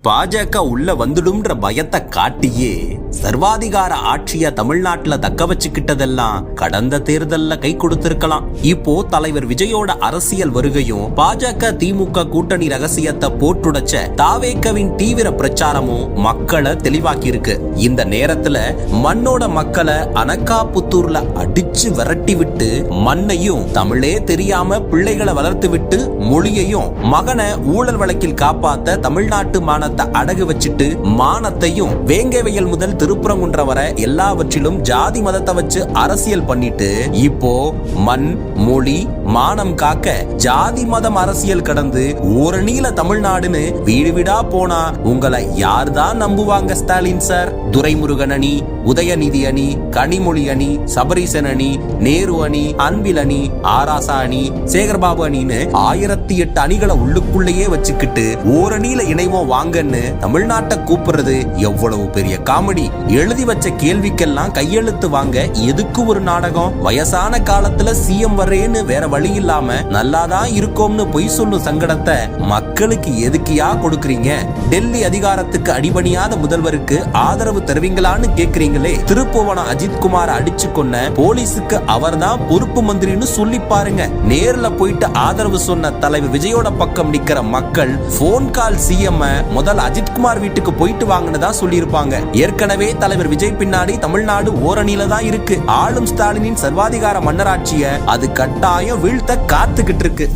பாஜக உள்ள வந்துடும்ன்ற பயத்தை காட்டியே சர்வாதிகார ஆட்சிய தமிழ்நாட்டுல தக்க வச்சுக்கிட்டதெல்லாம் கடந்த தேர்தல்ல கை கொடுத்திருக்கலாம். இப்போ தலைவர் விஜயோட அரசியல் வருகையும் பாஜக திமுக கூட்டணி ரகசியத்தை போட்டுடைச்ச தாவேக்கவின் தீவிர பிரச்சாரமும் மக்களை தெளிவாக்கி இருக்கு. இந்த நேரத்துல மண்ணோட மக்களை அனக்காபுத்தூர்ல அடிச்சு விரட்டி விட்டு மண்ணையும் தமிழே தெரியாம பிள்ளைகளை வளர்த்து விட்டு மொழியையும் மகனை ஊழல் வழக்கில் காப்பாத்த தமிழ்நாட்டு மானத்தை அடகு வச்சுட்டு மானத்தையும் வேங்கவேயல் முதல் திருப்புறங்குன்ற வர எல்லாவற்றிலும் ஜாதி மதத்தை வச்சு அரசியல் பண்ணிட்டு இப்போ மண் மொழி மானம் காக்க ஜாதி மதம் அரசியல் கடந்து ஒரு நீல தமிழ்நாடுன்னு வீடு வீடா போனா உங்களை யார்தான் நம்புவாங்க ஸ்டாலின் சார்? துரைமுருகன் அணி, உதயநிதி அணி, கனிமொழி அணி, சபரீசன் அணி, நேரு அணி, அன்பில் அணி, ஆராசா அணி, சேகர்பாபு அணின்னு 1008 அணிகளை உள்ளுக்குள்ளேயே வச்சுக்கிட்டு ஓரணியில இணைவோம் வாங்கன்னு தமிழ்நாட்டை கூப்பிடுறது எவ்வளவு பெரிய காமெடி. எழுதி வச்ச கேள்விக்கெல்லாம் கையெழுத்து வாங்க எதுக்கு ஒரு நாடகம்? வயசான காலத்துல சிஎம் வரேன்னு வேற வழி இல்லாம நல்லாதான் இருக்கோம்னு பொய் சொல்லும் சங்கடத்தை மக்களுக்கு எதுக்கியா கொடுக்கறீங்க? டெல்லி அதிகாரத்துக்கு அடிபணியாத முதல்வருக்கு ஆதரவு தருவீங்களான்னு கேக்குறீங்களே. திருப்புவனம் அஜித்குமார் அடிச்சு கொன்ன போலீஸுக்கு அவர்தான் பொறுப்பு மந்திரின்னு சொல்லி பாருங்க. நேர்ல போயிட்டு ஆதரவு சொன்ன தலைவர் விஜயோட பக்கம் நிக்கிற மக்கள் போன் கால் சிஎம் முதல் அஜித்குமார் வீட்டுக்கு போயிட்டு வாங்கினதா சொல்லி இருப்பாங்க. ஏற்கனவே தலைவர் விஜய் பின்னாடி தமிழ்நாடு ஓரணியில தான் இருக்கு. ஆளும் ஸ்டாலினின் சர்வாதிகார மன்னராட்சிய அது கட்டாயம் வீழ்த்த காத்துக்கிட்டு இருக்கு.